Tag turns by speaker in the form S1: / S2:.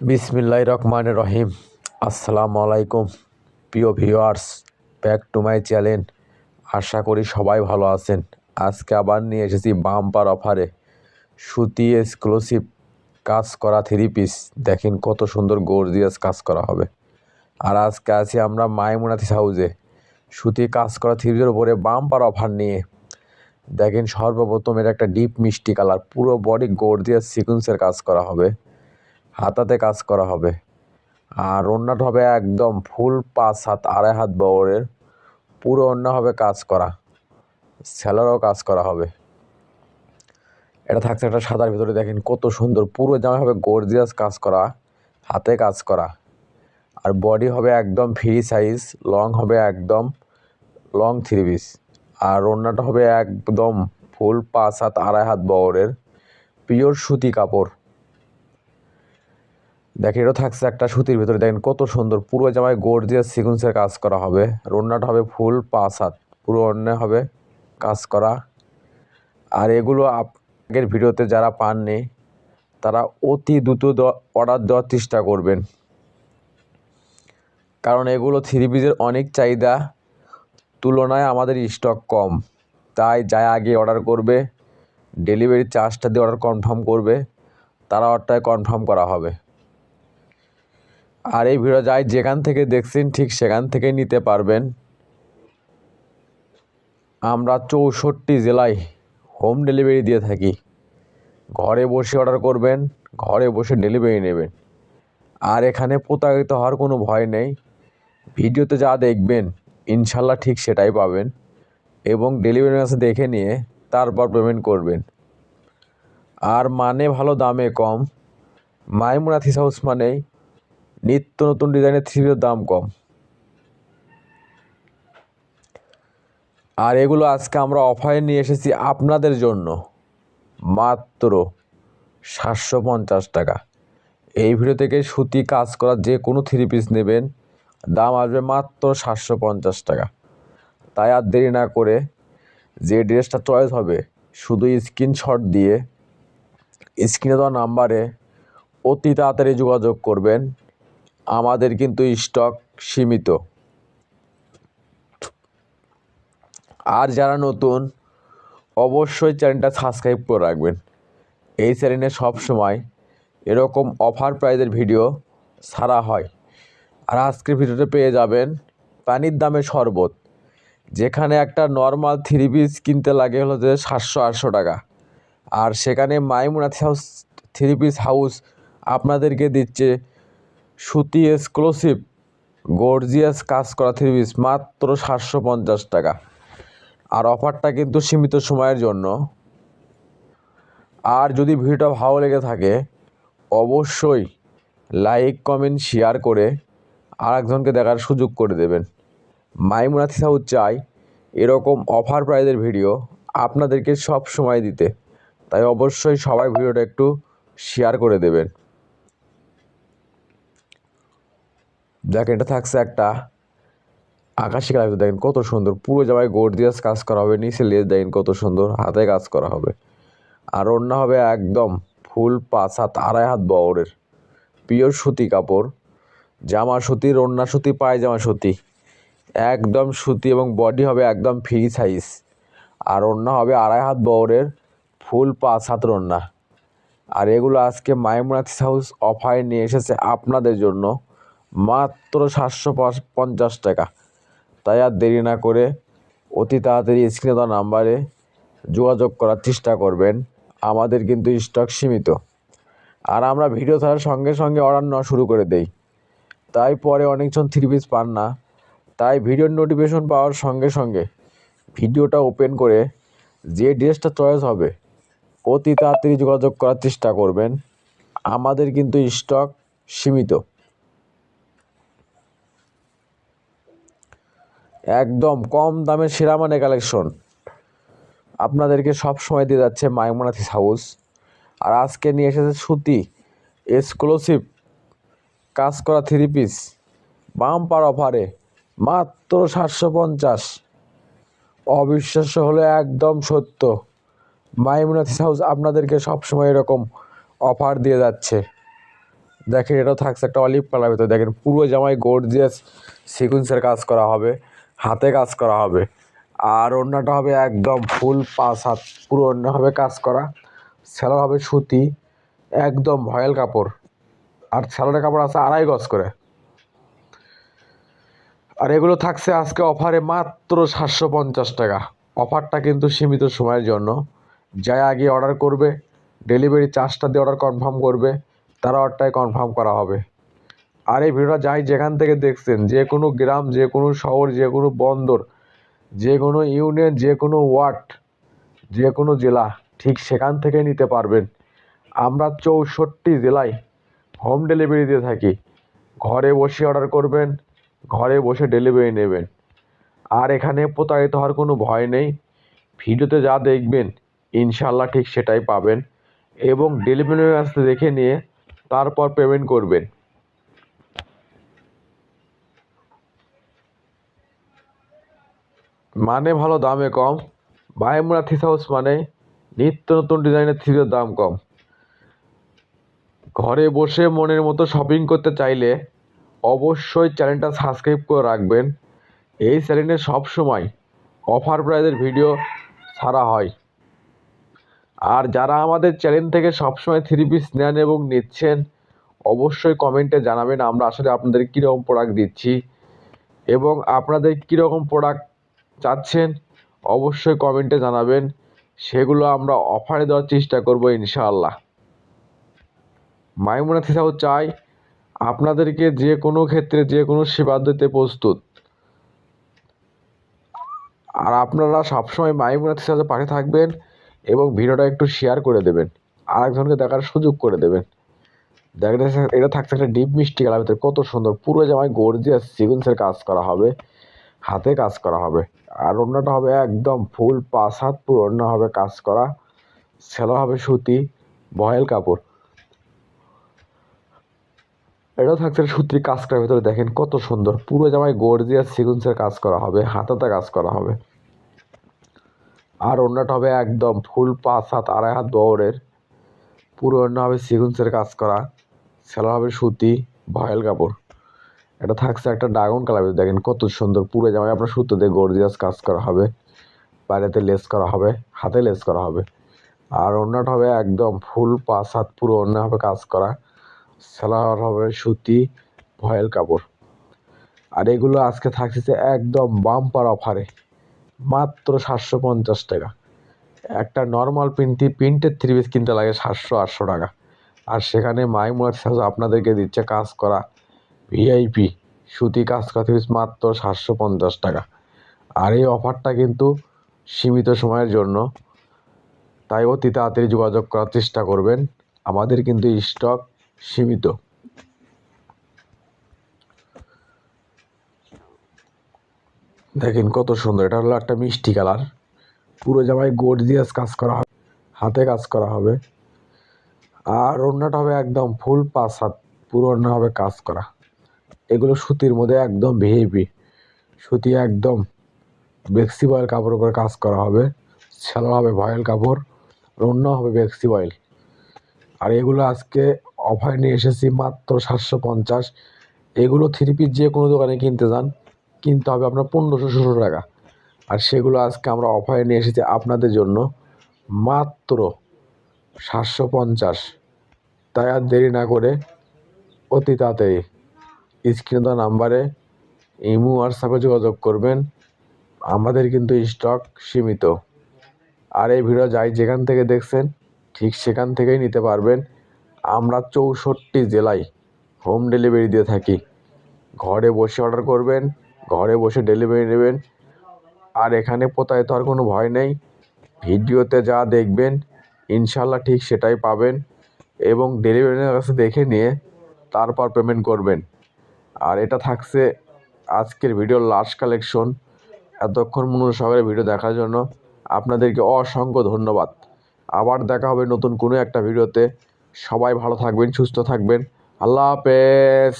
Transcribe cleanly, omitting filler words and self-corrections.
S1: বিসমিল্লাহির রহমানির রহিম। আসসালামু আলাইকুম প্রিয় viewers, back to my channel. আশা করি সবাই ভালো আছেন। আজকে আবার নিয়ে এসেছি বাম্পার অফারে সুতি এক্সক্লুসিভ কাজ করা থ্রি পিস। দেখেন কত সুন্দর গর্জিয়াস কাজ করা হবে। আর আজকে আছি আমরা মাইমুনাথিস হাউসে সুতি কাজ করা থ্রি পিসের উপরে বাম্পার অফার নিয়ে। দেখেন সর্বপ্রথম এটা একটা ডিপ মিষ্টি কালার, পুরো বডি গর্জিয়াস সিকুয়েন্সের কাজ করা হবে, হাতাতে কাজ করা হবে। আর ওড়নাটা হবে একদম ফুল 5 হাত 2.5 হাত বহরের, পুরো ওড়না হবে কাজ করা, স্যালোয়ারও কাজ করা হবে। এটা থাকছে একটা সাদার ভিতরে। দেখেন কত সুন্দর, পুরো জামা হবে গর্জিয়াস কাজ করা, হাতে কাজ করা। আর বডি হবে একদম ফ্রি সাইজ, লং হবে একদম লং থ্রি পিস। আর ওড়নাটা হবে একদম ফুল 5 হাত 2.5 হাত বহরের, পিওর সুতি কাপড়। দেখেন এটা থাকছে একটা সুতির ভিতরে। দেখেন কত সুন্দর, পুরো জামায় গর্জিয়াস সিকুয়েন্সের কাজ করা হবে। ওড়নাটা হবে ফুল 5 হাত, পুরো ওড়না হবে কাজ করা। আর এগুলো আগের ভিডিওতে যারা পাননি তারা অতি দ্রুত অর্ডার দেওয়ার চেষ্টা করবেন, কারণ এগুলো থ্রি পিসের অনেক চাহিদা, তুলনায় আমাদের স্টক কম। তাই যাই আগে অর্ডার করবে, ডেলিভারি চার্জটা দিয়ে অর্ডার কনফার্ম করবে, তারা অর্ডারটা কনফার্ম করা হবে। আর এই ভিডিও যাই যেখান থেকে দেখছেন ঠিক সেখান থেকেই নিতে পারবেন। আমরা 64 জেলায় হোম ডেলিভারি দিয়ে থাকি। ঘরে বসে অর্ডার করবেন, ঘরে বসে ডেলিভারি নেবেন। আর এখানে প্রতারিত হওয়ার কোনো ভয় নেই। ভিডিওতে যা দেখবেন ইনশাল্লাহ ঠিক সেটাই পাবেন, এবং ডেলিভারি কাছে দেখে নিয়ে তারপর পেমেন্ট করবেন। আর মানে ভালো, দামে কম। মাইমুনাথিস হাউস মানেই নিত্য নতুন ডিজাইনের থ্রি পিসের দাম কম। আর এগুলো আজকে আমরা অফারে নিয়ে এসেছি আপনাদের জন্য মাত্র 750 টাকা। এই ভিডিও থেকে সুতি কাজ করা যে কোনো থ্রি পিস নেবেন, দাম আসবে মাত্র 750 টাকা। তাই আর দেরি না করে যে ড্রেসটা চয়েস হবে শুধু স্ক্রিনশট দিয়ে স্ক্রিনে দেওয়া নাম্বারে অতি তাড়াতাড়ি যোগাযোগ করবেন। আমাদের কিন্তু স্টক সীমিত। আর যারা নতুন অবশ্যই চ্যানেলটা সাবস্ক্রাইব করে রাখবেন। এই চ্যানেলে সবসময় এরকম অফার প্রাইজের ভিডিও ছাড়া হয়। আর আজকের ভিডিওতে পেয়ে যাবেন পানির দামে শরবত, যেখানে একটা নর্মাল থ্রি পিস কিনতে লাগে হলো যে 700-800 টাকা। আর সেখানে মাইমুনাথিস হাউস থ্রি পিস হাউস আপনাদেরকে দিচ্ছে সুতি এক্সক্লুসিভ গর্জিয়াস কাজ করা থ্রি পিস মাত্র 750 টাকা। আর অফারটা কিন্তু সীমিত সময়ের জন্য। আর যদি ভিডিওটা ভালো লেগে থাকে অবশ্যই লাইক কমেন্ট শেয়ার করে আরেকজনকে দেখার সুযোগ করে দেবেন। মাইমুনাথিস হাউস চাই এরকম অফার প্রাইজের ভিডিও আপনাদেরকে সব সময় দিতে। তাই অবশ্যই সবাই ভিডিওটা একটু শেয়ার করে দেবেন। দেখেন এটা থাকছে একটা আকাশি কালার। দেখেন কত সুন্দর, পুরো জামায় গর্জিয়াস কাজ করা হবে। নিচে লেজ দেখেন কত সুন্দর, হাতে কাজ করা হবে। আর ওড়না হবে একদম ফুল 5 হাত 2.5 হাত বহরের, পিওর সুতি কাপড়। জামা সুতির, ওড়না সুতি, পায়জামা সুতি, একদম সুতি। এবং বডি হবে একদম ফ্রি সাইজ। আর ওড়না হবে 2.5 হাত বহরের, ফুল 5 হাতের ওড়না। আর এগুলো আজকে মাইমুনাথিস হাউস অফারে নিয়ে এসেছে আপনাদের জন্য মাত্র 750 টাকা। তাই আর দেরি না করে অতি তাড়াতাড়ি স্ক্রিনে দেওয়া নাম্বারে যোগাযোগ করার চেষ্টা করবেন। আমাদের কিন্তু স্টক সীমিত। আর আমরা ভিডিও ছাড়ার সঙ্গে সঙ্গে অর্ডার নেওয়া শুরু করে দেই, তাই পরে অনেকজন থ্রি পিস পান না। তাই ভিডিওর নোটিফিকেশন পাওয়ার সঙ্গে সঙ্গে ভিডিওটা ওপেন করে যে ড্রেসটা চয়েস হবে অতি তাড়াতাড়ি যোগাযোগ করার চেষ্টা করবেন। আমাদের কিন্তু স্টক সীমিত। একদম কম দামে সেরা মানে কালেকশন আপনাদেরকে সব সময় দিয়ে যাচ্ছে মাইমুনাথিস হাউস। আর আজকে নিয়ে এসেছে সুতি এক্সক্লুসিভ কাজ করা থ্রি পিস বাম্পার অফারে মাত্র 750। অবিশ্বাস্য হলে একদম সত্য, মাইমুনাথিস হাউস আপনাদেরকে সবসময় এরকম অফার দিয়ে যাচ্ছে। দেখেন এটাও থাকছে একটা অলিভ কালার ভিতরে, দেখেন পুরো জামায় গর্জিয়াস সিকুয়েন্সের কাজ করা হবে, হাতে কাজ করা হবে। আর ওড়নাটা হবে একদম ফুল 5 হাত, পুরো ওড়না হবে কাজ করা, সেলোয়ার হবে সুতি, একদম ভয়েল কাপড়। আর সেলোয়ারের কাপড় আছে 2.5 গজ করে। আর এগুলো থাকছে আজকে অফারে মাত্র 750 টাকা। অফারটা কিন্তু সীমিত সময়ের জন্য। যাই আগে অর্ডার করবে, ডেলিভারি চার্জটা দিয়ে অর্ডার কনফার্ম করবে, তারা অর্ডারটাই কনফার্ম করা হবে। আর এই ভিডিওটা যাই যেখান থেকে দেখছেন, যে কোনো গ্রাম, যে কোনো শহর, যে কোনো বন্দর, যে কোনো ইউনিয়ন, যে কোনো ওয়ার্ড, যে কোনো জেলা, ঠিক সেখান থেকে নিতে পারবেন। আমরা 64 জেলায় হোম ডেলিভারি দিয়ে থাকি। ঘরে বসে অর্ডার করবেন, ঘরে বসে ডেলিভারি নেবেন। আর এখানে প্রতারিত হওয়ার কোনো ভয় নেই। ভিডিওতে যা দেখবেন ইনশাল্লাহ ঠিক সেটাই পাবেন, এবং ডেলিভারি আসতে দেখে নিয়ে তারপর পেমেন্ট করবেন। মানে ভালো, দামে কম। মাইমুনা থ্রি হাউস মানে নিত্য নতুন ডিজাইনের থ্রির দাম কম। ঘরে বসে মনের মতো শপিং করতে চাইলে অবশ্যই চ্যানেলটা সাবস্ক্রাইব করে রাখবেন। এই চ্যানেলে সবসময় অফার প্রাইজের ভিডিও ছাড়া হয়। আর যারা আমাদের চ্যানেল থেকে সবসময় থ্রি পিস নেন এবং নিচ্ছেন, অবশ্যই কমেন্টে জানাবেন আমরা আসলে আপনাদের কীরকম প্রোডাক্ট দিচ্ছি, এবং আপনাদের কীরকম প্রোডাক্ট চাচ্ছেন অবশ্যই কমেন্টে জানাবেন। সেগুলো আমরা অফারে দেওয়ার চেষ্টা করব ইনশাআল্লাহ। মাইমুনা থ্রি হাউস চাই আপনাদেরকে যে কোনো ক্ষেত্রে যে কোনো সেবা দিতে প্রস্তুত। আর আপনারা সবসময় মাইমুনা থ্রি হাউসের পাশে থাকবেন এবং ভিডিওটা একটু শেয়ার করে দেবেন, আরেকজনকে দেখার সুযোগ করে দেবেন। দেখেন এটা থাকছে একটা ডিপ মিষ্টি কালার ভিতরে, কত সুন্দর। পুরো জামায় গর্জিয়াস সিকুয়েন্সের কাজ করা হবে, হাতে কাজ করা হবে। আর ওড়নাটা হবে একদম ফুল 5 হাত, পুরো ওড়না হবে কাজ করা, সেলোয়ার হবে সুতি, ভয়েল কাপড়। এটাও থাকছে সুতির কাজ করার ভিতরে, দেখেন কত সুন্দর। পুরো জামায় গর্জিয়াস সিকুয়েন্সের কাজ করা হবে, হাতাতে কাজ করা হবে। আর ওড়নাটা হবে একদম ফুল 5 হাত, 2.5 হাত বহরের, পুরো ওড়না হবে সিকুয়েন্সের কাজ করা, সেলোয়ার হবে সুতি, ভয়েল কাপড়। এটা থাকছে একটা ড্রাগন কালার, দেখেন কত সুন্দর। পুরো জামায় আপনার সুতো দিয়ে গর্জিয়াস কাজ করা হবে, বাইরেতে লেস করা হবে, হাতে লেস করা হবে। আর ওড়নাটা হবে একদম ফুল 5 হাত, পুরো ওড়না হবে কাজ করা, সেলোয়ার হবে সুতি, ভয়েল কাপড়। আর এগুলো আজকে থাকছে একদম বাম্পার অফারে, মাত্র 750 টাকা। একটা নর্মাল প্রিন্টের থ্রি পিস কিনতে লাগে 700-800 টাকা, আর সেখানে মাইমুনা থ্রি হাউস আপনাদেরকে দিচ্ছে কাজ করা ভিআইপি সুতি কাজ করা থ্রি পিস মাত্র 750 টাকা। আর এই অফারটা কিন্তু সীমিত সময়ের জন্য, তাই অতি তাড়াতাড়ি যোগাযোগ করার চেষ্টা করবেন। আমাদের কিন্তু স্টক সীমিত। দেখেন কত সুন্দর, এটা হলো একটা মিষ্টি কালার, পুরো জামায় গর্জিয়াস কাজ করা হবে, হাতে কাজ করা হবে। আর ওড়নাটা হবে একদম ফুল 5 হাত, পুরো ওড়না হবে কাজ করা। এগুলো সুতির মধ্যে একদম ভিআইপি সুতি, একদম বেক্সি বয়েল কাপড়ের উপরে কাজ করা হবে, সেলোয়ার হবে ভয়েল কাপড়, ওড়না হবে বেক্সি বয়েল। আর এগুলো আজকে অফারে নিয়ে এসেছি মাত্র 750। এগুলো থ্রি পিস যে কোনো দোকানে কিনতে যান, কিনতে হবে আপনার 1500-1600 টাকা। আর সেগুলো আজকে আমরা অফারে নিয়ে এসেছি আপনাদের জন্য মাত্র 750। তাই আর দেরি না করে অতি তাড়াতাড়ি স্ক্রিনে দেওয়া নাম্বারে ইমো হোয়াটসঅ্যাপে যোগাযোগ করবেন। আমাদের কিন্তু স্টক সীমিত। আর এই ভিডিও যাই যেখান থেকে দেখছেন ঠিক সেখান থেকেই নিতে পারবেন। আমরা 64 জেলায় হোম ডেলিভারি দিয়ে থাকি। ঘরে বসে অর্ডার করবেন, ঘরে বসে ডেলিভারি নেবেন। আর এখানে প্রতারিত হওয়ার কোনো ভয় নেই। ভিডিওতে যা দেখবেন ইনশাল্লাহ ঠিক সেটাই পাবেন, এবং ডেলিভারির কাছে দেখে নিয়ে তারপর পেমেন্ট করবেন। আর এটা থাকছে আজকের ভিডিওর লাস্ট কালেকশন। এতক্ষণ মনোযোগ সহকারে ভিডিও দেখার জন্য আপনাদেরকে অসংখ্য ধন্যবাদ। আবার দেখা হবে নতুন কোনো একটা ভিডিওতে। সবাই ভালো থাকবেন, সুস্থ থাকবেন। আল্লাহ হাফেজ।